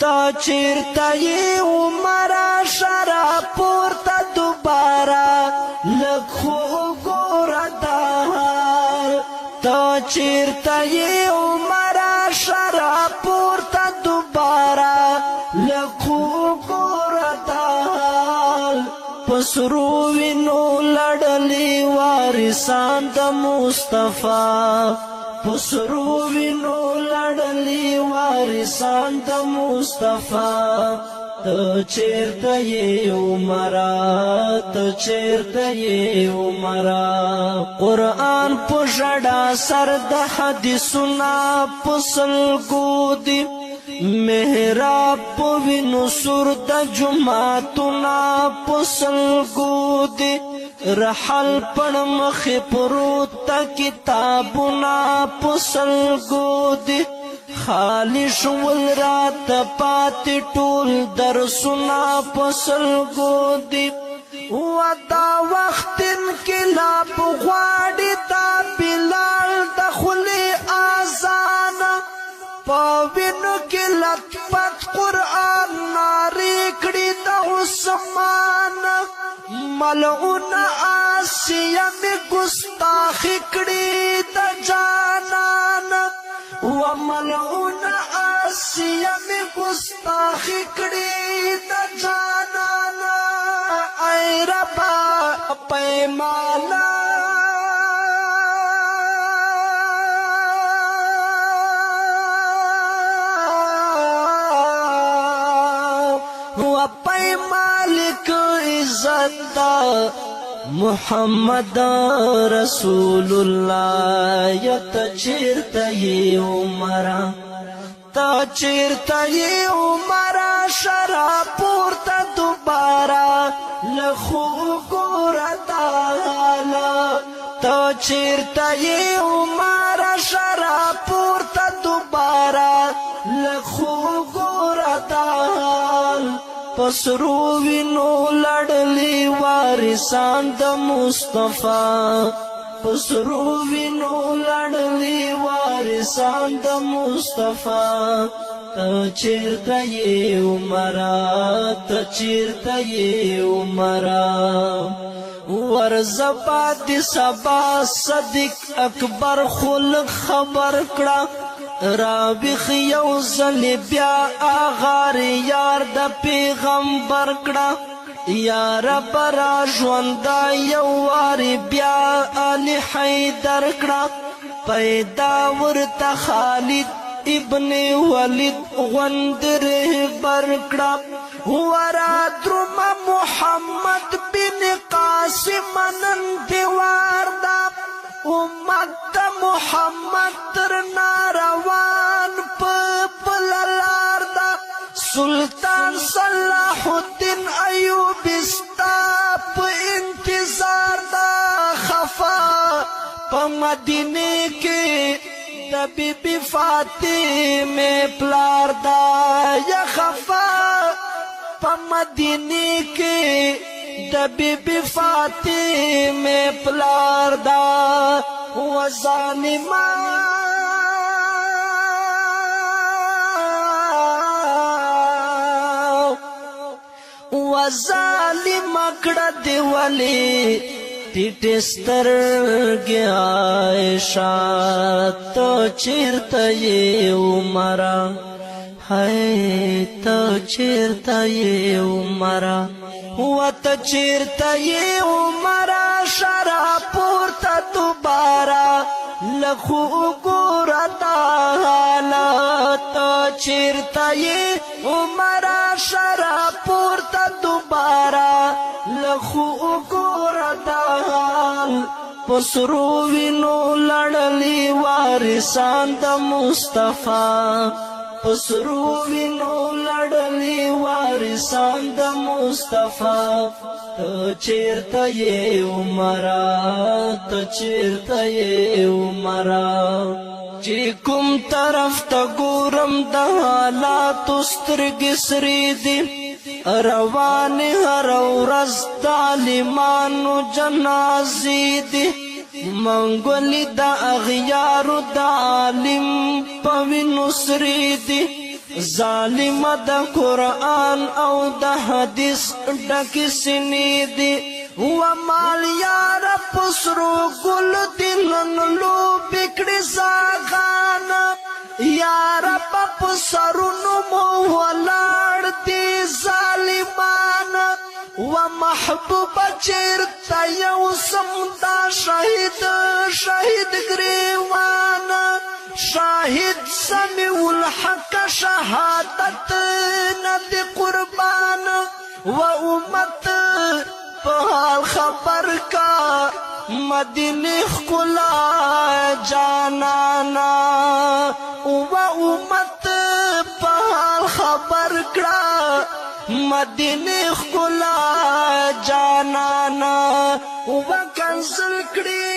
تا چیرته یې عمره شراب پورته دوباره لږ خو وګوره دا حال تا چیرته یې عمره شراب پورته دوباره لږ خو وګوره دا حال په سرو وینو لړلي وارثان د مصطفی پسرو وینو لړلی وارثان د مصطفی ته چیرته یې عمره ته چیرته یې عمره قرآن په ژړا سر د حدیثونه په سلګو دی محراب په وینو سور د جماعتونه په سلګو دی رحل پړ مخې پروت تا کتابونه په سلګو دي خالی شول رات پاتې ټول درسونه په سلګو دي ودا وخت انقلاب غواړي دا بلال د خولې اذان په وینو کې لطفت قرآن نارې کړي د عثمان ملعون آسیه می گستاخی کړي د جانان و ملعون آسیه می گستاخی کړي د جانان ای ربا پیمانا و پای مالک عزت محمد رسول الله یت چیرته یې عمره تا چیرته یې عمره شراب پورته دوباره لخو ګوره تالا تا چیرته یې عمره شراب پورته دوباره لخو ګوره تالا پسرو وینو لړلی وارثان د مصطفی پسرو وینو لړلی وارثان د مصطفی ته چیرته یې عمره ته چیرته یې عمره ورزبا د سبا صدیق اکبر خلق خبر کړه رابخ یو ځل بیا اغار یار د پیغمبر کړه یا رب را ژوندا یو وار بیا علی حیدر کړه پیدا ورته خالد ابن ولید غوند رهبر کړه ورا درم محمد بن قاسم نن دیوار دا امت محمد تر ناروان پللار دا سلطان صلاح الدین ایوب استا پا انتظار دا خفا پا مدینه کے دا بی بی فاطمہ پلار دا یا خفا پا مدینه کے دا بی بی فاطمہ پلار دا و ظالمان و ظالم کړه دی ولی ټیټ سترګې عائشہ ته چیرته یې عمره هی ته چیرته یې عمره و ته چیرته یې عمره شراب پورته دوباره لخو وګوره دا حالت ته چیرته یې عمره شراب پورته دوباره لخو وګوره دا حال په سرو وینو لړلي وارثان د مصطفی پسرو وینو لړلی وارثان د مصطفی ته چیرته یې عمره ته چیرته یې عمره چې کوم طرف ته ګورم د حالاتو سترګې سرې دي روانې هره ورځ د عالمانو جنازې دي منګولې د اغیارو د عالم په وینو سرې دي ظالم د قرآن او د حدیث ډکی سینې دي و مال یار پسرو ګل دي نن لوبې کړې زاغان یار په سرونو مو ولاړ دي ظالمان و محبوب چیرته یو سمدا شهید گریوان شاهد سمیع الحق شهادت ندی قربان و امت په حال خبر کا مدینه خلا جانانا و امت په حال خبر کړه مدینه خلا جانانا و کنسل کړي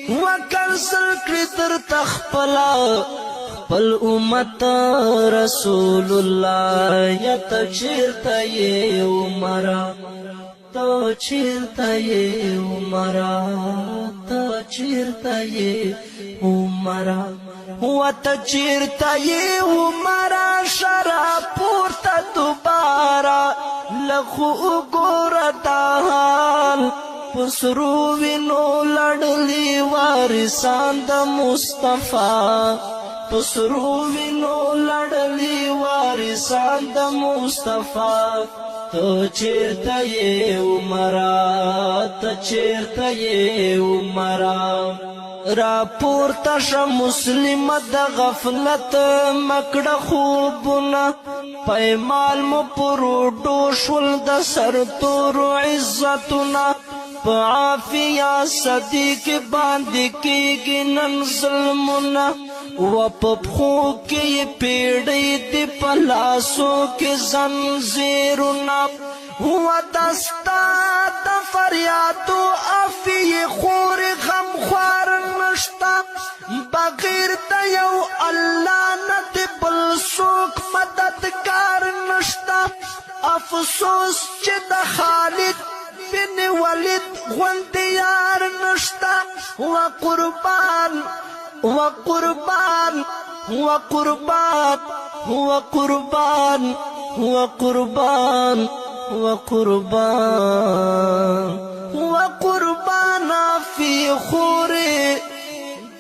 وکنسل کړي تر تخپلا خپل امت رسول الله یا چیرته یې عمره تو چیرته یې عمره تو چیرته یې عمره وت چیرته یې عمره شراب پورته دوباره لخو وګوره دا حال پسرو وینو لړلی وارثان د مصطفی پسرو وینو لړلی وارثان د مصطفی تو چیرته یې عمره ته چیرته یې عمره را پورته شه مسلمه د غفلت مکړه خوبونه پیمال مو پروډو شول د سرتورو عزتونه په عافیه صدیق باندې کېږي نن ظلمونه و په پښو کې یې پیړۍ دي په لاسو کې زنځیرونه و دستا د فریادو عافیې خورې غمخوار نشته بغیر د یو الله نه د بل څوک مددګار نشته افسوس چې د خالد بن ولید غوندې یار نشته و قربان و قربان و قربان و قربان و قربان و قربان و قربان فی خوری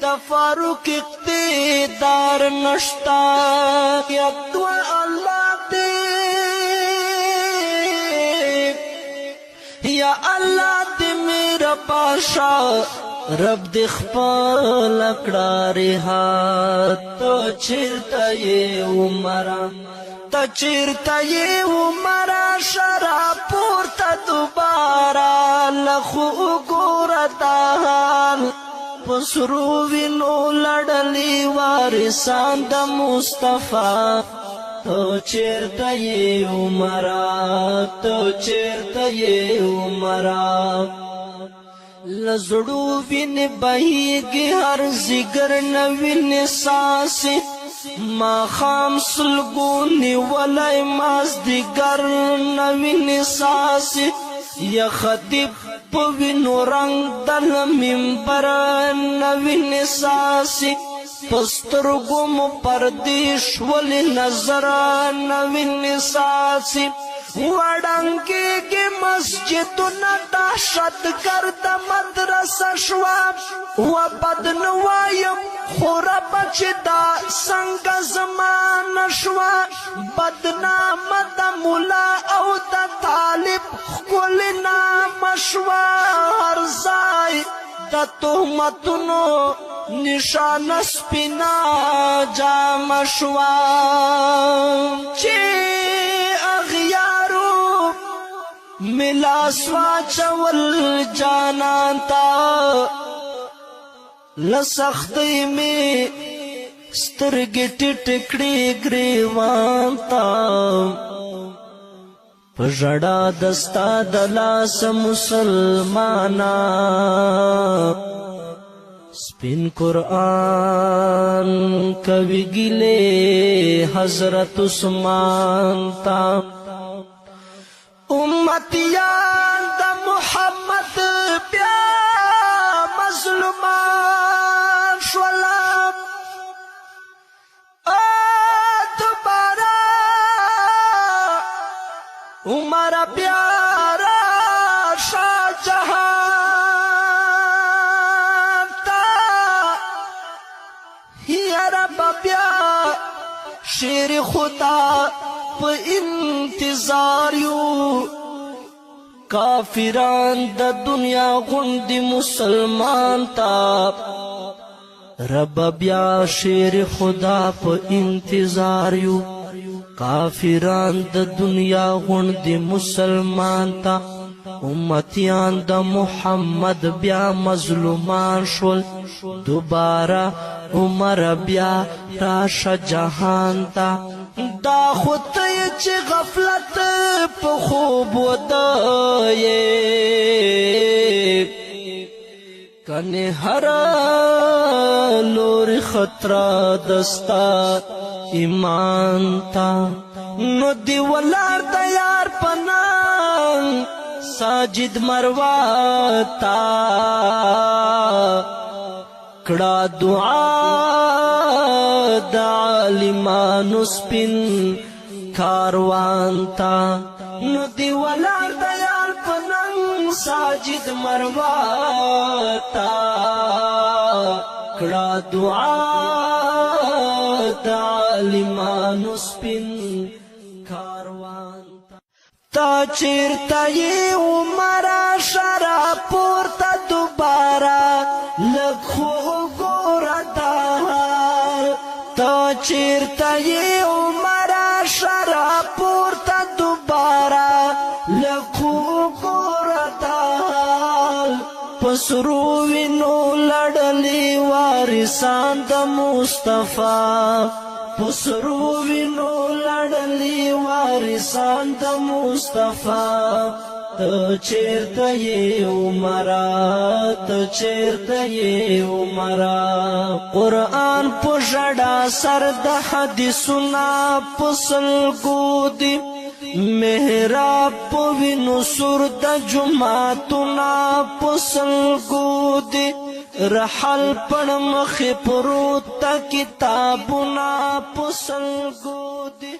د فاروق اقتدار نشتا یا تو الله دې یا الله دې میرا پاشا رب دې خپل کړه رها تو چیرته یې عمره ته چیرته یې عمره شراب پورته دوباره لخو وګوره دا حال پسرو وینو لړلی وارثان د مصطفی تو چیرته یې عمره تو چیرته یې عمره لزړو وینې بهیږي هر ځیګر نه وینې ساسې ماښام سلګو نیولی مازدیګر نه وینې ساسې یا خطیب په وینو رنګ د منبر نه وینې ساسې په سترګو مو پردې شولې نظر نه وینې ساسې وړنګېږي مسجدونه دهشتګرد مدرسه شوه و بد نه وایم خو ربه چې دا څنګه زمانه شوه بدنامه د ملا او د طالب ښکلې نامه شوه هر ځای د تهمتونو نشانه سپینه جامه شوه چې اغیارو ملاس واچول جانان تا لسختی می سترګې ټیټ کړې ګریوان تا په ژړا دستا د لاس مسلمانا سپین قرآن کوي ګیلې حضرت عثمان تا امتیان د محمد بیا مظلومان شولا عمر پیارا شاہ جہان تا یا رب بیا شیر خدا پا انتظار یو کافران د دنیا غندی مسلمان تا رب بیا شیر خدا پا انتظار یو کافران د دنیا غندی مسلمان تا امتیان د محمد بیا مظلومان شول دوباره عمر بیا راش جهان تا دا خودی چی غفلت پا خوب ودائی کنی هر لور خطر دستا ایمان تا نو دی ولار دیار پنان ساجد مرواتا کڑا دعا دا عالمانو سپین کاروان تا نو دی ولار دیار پنان ساجد مرواتا کڑا دعا دا عالمانو سپین کاروان تا چیرتا یہ عمرہ شرا پورتا دوبارہ لکھو گورا دار تا چیرتا یہ عمرہ شرا پورتا دوبارہ لکھو گورا دار پسروینو لڑلی وارثان دا مصطفیٰ پسروینو لڑلی وارثان دا مصطفیٰ تا چیرتا یہ عمرہ تا چیرتا یہ عمرہ قرآن پشڑا سرد حدیثنا پسلگو دی محراب پوینو سرد جماعتنا پسلگو دی رحل پڑ مخی پروتا کتابنا پسلگو دی